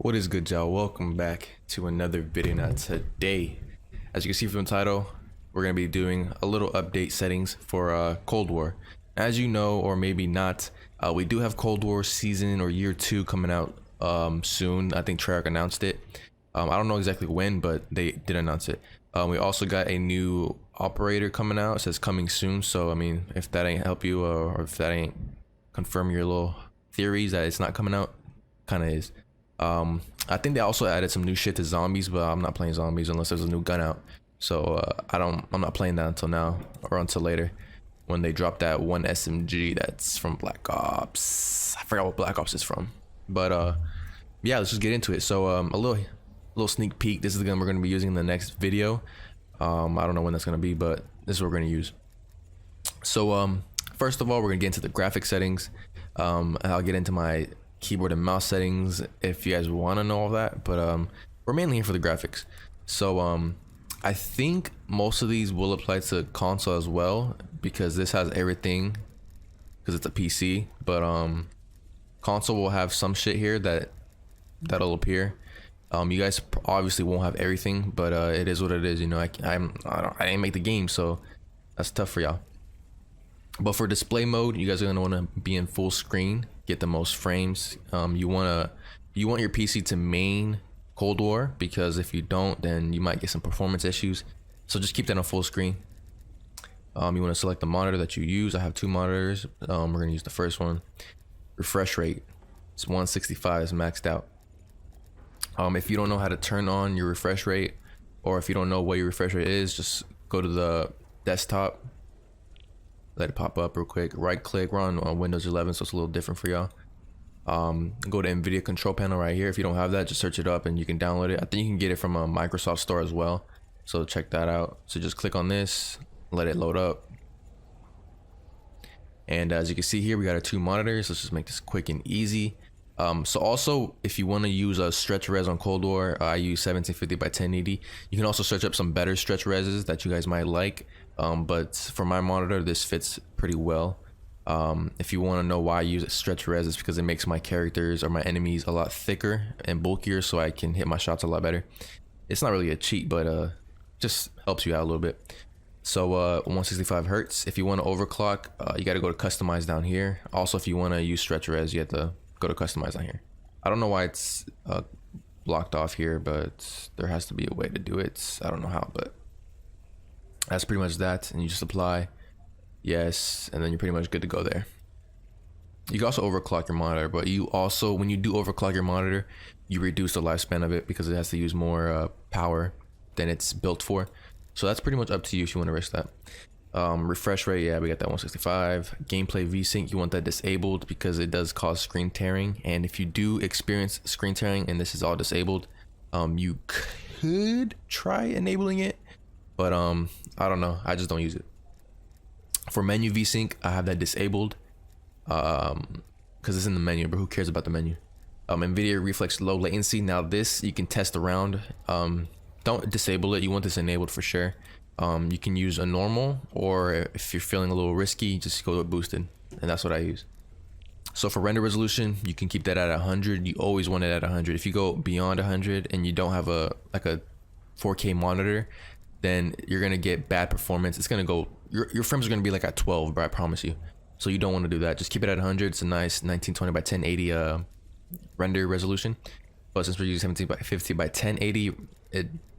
What is good, y'all? Welcome back to another video. Now today, as you can see from the title, we're going to be doing a little update settings for Cold War. As you know, or maybe not, we do have Cold War season or year 2 coming out soon. I think Treyarch announced it. I don't know exactly when, but they did announce it. We also got a new operator coming out. It says coming soon. So I mean, if that ain't help you, or if that ain't confirm your little theories that it's not coming out, kind of is. I think they also added some new shit to zombies, but I'm not playing zombies unless there's a new gun out. So I'm not playing that until now or until later when they drop that one SMG that's from Black Ops. I forgot what Black Ops is from, but yeah, let's just get into it. So a little sneak peek. This is the gun we're going to be using in the next video. I don't know when that's going to be, but this is what we're going to use. So first of all, we're going to get into the graphic settings. I'll get into my keyboard and mouse settings if you guys want to know all that, but we're mainly here for the graphics. So I think most of these will apply to console as well, because this has everything because it's a PC, but console will have some shit here that'll appear. You guys obviously won't have everything, but it is what it is, you know. I didn't make the game, so that's tough for y'all. But for display mode, you guys are gonna want to be in full screen, get the most frames. You want your PC to main Cold War, because if you don't, then you might get some performance issues. So just keep that on full screen. You want to select the monitor that you use. I have 2 monitors. We're gonna use the first one. Refresh rate, it's 165, is maxed out. If you don't know how to turn on your refresh rate, or if you don't know what your refresh rate is, just go to the desktop. Let it pop up real quick. Right click. We're on Windows 11, so it's a little different for y'all. Go to NVIDIA control panel right here. If you don't have that, just search it up and you can download it. I think you can get it from a Microsoft store as well, so check that out. So just click on this, let it load up, and as you can see here, we got our 2 monitors. Let's just make this quick and easy. So also, if you want to use a stretch res on Cold War, I use 1750 by 1080. You can also search up some better stretch reses that you guys might like. But for my monitor, this fits pretty well. If you want to know why I use stretch res, it's because it makes my characters or my enemies a lot thicker and bulkier, so I can hit my shots a lot better. It's not really a cheat, but just helps you out a little bit. So 165 hertz. If you want to overclock, you got to go to customize down here. Also, if you want to use stretch res, you have to go to customize down here. I don't know why it's blocked off here, but there has to be a way to do it. I don't know how, but that's pretty much that. And you just apply yes, and then you're pretty much good to go there. You can also overclock your monitor, but you also, when you do overclock your monitor, you reduce the lifespan of it because it has to use more power than it's built for. So that's pretty much up to you if you want to risk that. Refresh rate, yeah, we got that 165. Gameplay VSync, you want that disabled because it does cause screen tearing, and if you do experience screen tearing and this is all disabled, you could try enabling it, but I don't know, I just don't use it. For menu VSync, I have that disabled because it's in the menu, but who cares about the menu? NVIDIA Reflex Low Latency, now this you can test around. Don't disable it, you want this enabled for sure. You can use a normal, or if you're feeling a little risky, just go to boosted, and that's what I use. So for render resolution, you can keep that at 100. You always want it at 100. If you go beyond 100 and you don't have a 4K monitor, then you're gonna get bad performance. It's gonna go, your frames are gonna be like at 12, bro, I promise you. So you don't want to do that. Just keep it at 100. It's a nice 1920 by 1080 render resolution. But since we're using 1750 by 1080,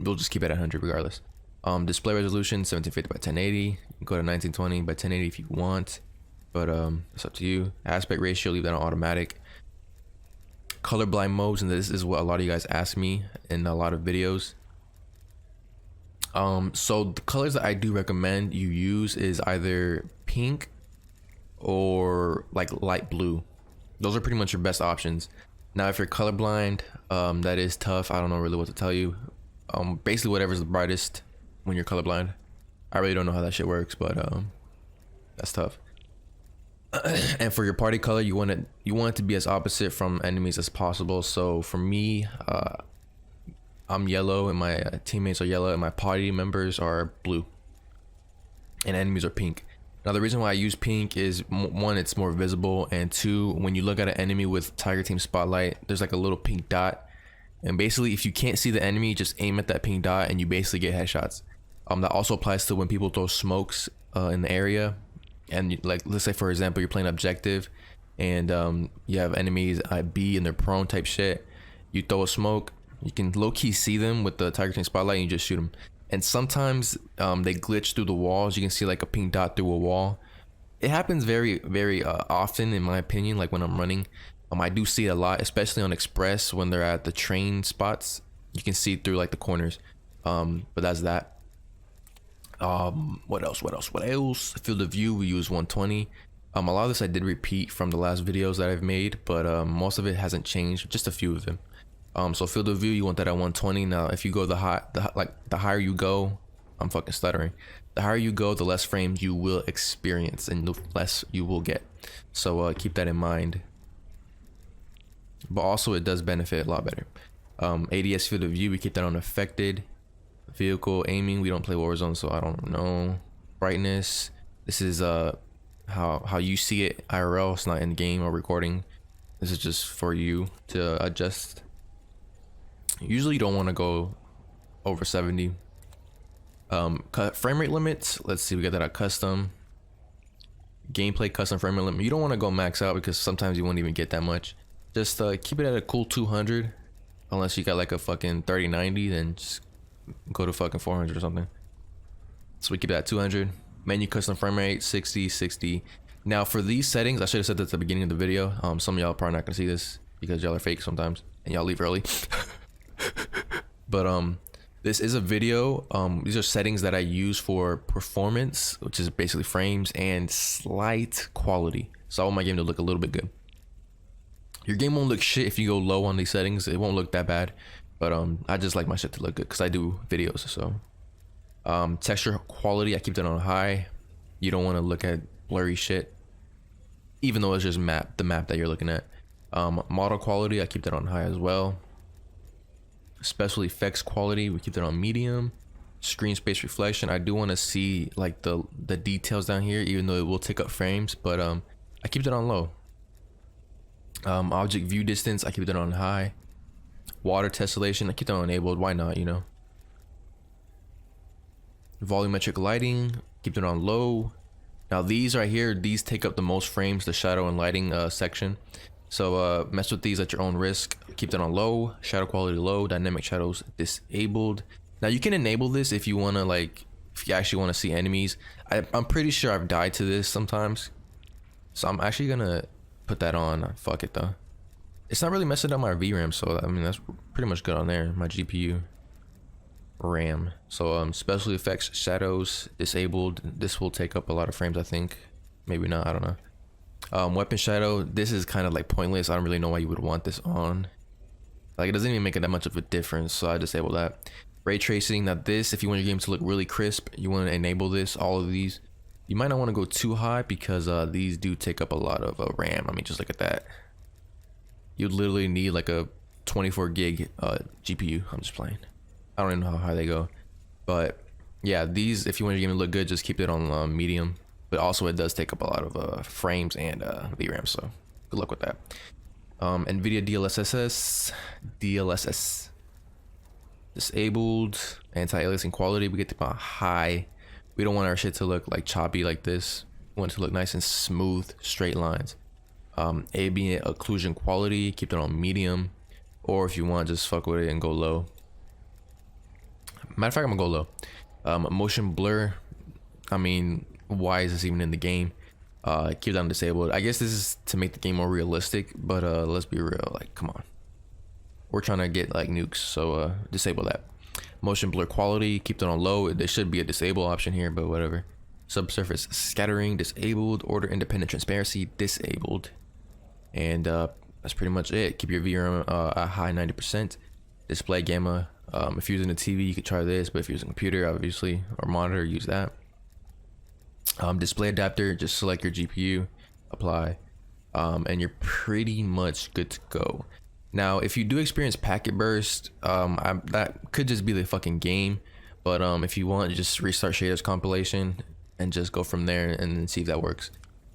we'll just keep it at 100 regardless. Display resolution 1750 by 1080. You can go to 1920 by 1080 if you want, but it's up to you. Aspect ratio, leave that on automatic. Colorblind modes, and this is what a lot of you guys ask me in a lot of videos. So the colors that I do recommend you use is either pink or like light blue. Those are pretty much your best options. Now if you're colorblind, that is tough. I don't know really what to tell you. Basically whatever's the brightest when you're colorblind. I really don't know how that shit works, but that's tough. And for your party color, you want it to be as opposite from enemies as possible. So for me, I'm yellow and my teammates are yellow and my party members are blue and enemies are pink. Now the reason why I use pink is one, it's more visible, and two, when you look at an enemy with Tiger Team Spotlight, there's like a little pink dot And basically, if you can't see the enemy, just aim at that pink dot and you basically get headshots. That also applies to when people throw smokes in the area. And like, let's say for example, you're playing objective and you have enemies at B and they're prone type shit. You throw a smoke, you can low-key see them with the Tiger King spotlight and you just shoot them. And sometimes they glitch through the walls. You can see like a pink dot through a wall. It happens very often in my opinion, like when I'm running. I do see it a lot, especially on Express when they're at the train spots. You can see through like the corners. But that's that. What else? Field of view, we use 120. A lot of this I did repeat from the last videos that I've made, but most of it hasn't changed, just a few of them. So field of view, you want that at 120. Now, if you go the higher you go, I'm fucking stuttering. The higher you go, the less frames you will experience and the less you will get. So keep that in mind. But also it does benefit a lot better. ADS field of view, we keep that on affected. Vehicle aiming, we don't play Warzone, so I don't know. Brightness, this is how you see it IRL. It's not in game or recording. This is just for you to adjust. Usually you don't want to go over 70. Frame rate limits, let's see, we got that at custom. Gameplay custom frame rate limit, you don't want to go max out because sometimes you won't even get that much. Just keep it at a cool 200, unless you got like a fucking 3090, then just go to fucking 400 or something. So we keep that at 200. Menu custom frame rate 60. Now for these settings, I should have said that at the beginning of the video. Some of y'all probably not gonna see this because y'all are fake sometimes and y'all leave early. But this is a video. These are settings that I use for performance, which is basically frames, and slight quality. So I want my game to look a little bit good. Your game won't look shit if you go low on these settings. It won't look that bad, but I just like my shit to look good because I do videos. So texture quality, I keep that on high. You don't want to look at blurry shit, even though it's just the map that you're looking at. Model quality, I keep that on high as well. Special effects quality, we keep that on medium. Screen space reflection, I do want to see like the details down here, even though it will take up frames, but I keep that on low. Object view distance, I keep that on high. Water tessellation, I keep that on enabled. Why not, you know? Volumetric lighting, keep it on low. Now these right here, these take up the most frames, the shadow and lighting section. So mess with these at your own risk. Keep that on low. Shadow quality low. Dynamic shadows disabled. Now you can enable this if you want to, like, if you actually want to see enemies. I'm pretty sure I've died to this sometimes, so I'm actually gonna put that on. Fuck it though. It's not really messing up my VRAM, so I mean that's pretty much good on there. My GPU RAM. So special effects shadows disabled. This will take up a lot of frames, I think. Maybe not, I don't know. Weapon shadow, this is kind of like pointless. I don't really know why you would want this on. Like, it doesn't even make it that much of a difference, so I disable that. Ray tracing, now this, if you want your game to look really crisp, you want to enable this. All of these, you might not want to go too high because these do take up a lot of RAM. I mean, just look at that. You'd literally need like a 24 gig GPU. I'm just playing. I don't even know how high they go, but yeah, these, if you want your game to look good, just keep it on medium. But also it does take up a lot of frames and VRAM, so good luck with that. NVIDIA DLSS disabled. Anti-aliasing quality, we get to high. We don't want our shit to look like choppy like this. We want it to look nice and smooth, straight lines. Ambient occlusion quality, keep it on medium, or if you want, just fuck with it and go low. Matter of fact, I'm gonna go low. Motion blur, I mean, why is this even in the game? Keep that on disabled. I guess this is to make the game more realistic, but let's be real, like, come on, we're trying to get like nukes, so disable that. Motion blur quality, keep that on low. There should be a disable option here, but whatever. Subsurface scattering disabled. Order independent transparency disabled. And that's pretty much it. Keep your VRAM a high 90%. Display gamma, if you're using a TV you could try this, but if you're using a computer obviously or monitor, use that. Display adapter, just select your GPU, apply, and you're pretty much good to go. Now if you do experience packet burst, that could just be the fucking game, but if you want, just restart shaders compilation and just go from there and then see if that works.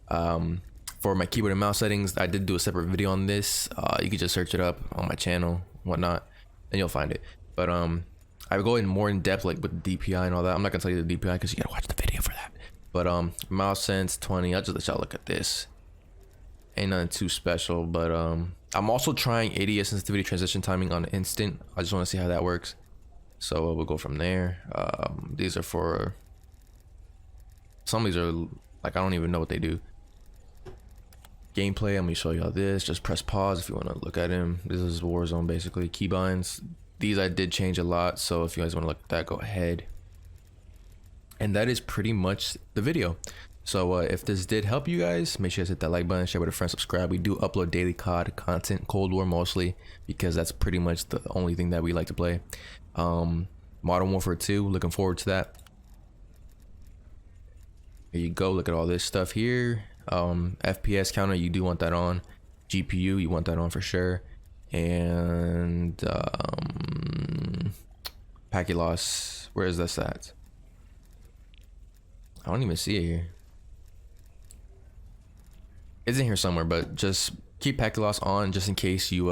For my keyboard and mouse settings, I did do a separate video on this. You could just search it up on my channel, whatnot. and you'll find it. But I would go in more in depth, like with the DPI and all that. I'm not gonna tell you the DPI because you gotta watch the video for that. But mouse sense 20. I'll just let y'all look at this. Ain't nothing too special, but I'm also trying ADS sensitivity transition timing on instant. I just want to see how that works. So we'll go from there. These are for, some of these are like, I don't even know what they do. Gameplay, I'm gonna show y'all this. Just press pause if you want to look at him. This is Warzone basically. Keybinds, these I did change a lot, so if you guys want to look at that, go ahead. And that is pretty much the video. So if this did help you guys, make sure you guys hit that like button, share with a friend, subscribe. We do upload daily COD content, Cold War mostly, because that's pretty much the only thing that we like to play. Modern Warfare 2, looking forward to that. Here you go, look at all this stuff here. FPS counter, you do want that on. GPU, you want that on for sure. And packet loss, where is this at? I don't even see it here. It's in here somewhere, but just keep packet loss on just in case you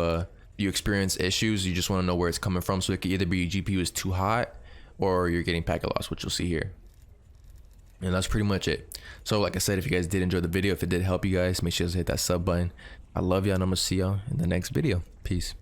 you experience issues. You just want to know where it's coming from, so it could either be your GPU is too hot or you're getting packet loss, which you'll see here. And that's pretty much it. So like I said, if you guys did enjoy the video, if it did help you guys, make sure to hit that sub button. I love y'all, and I'm gonna see y'all in the next video. Peace.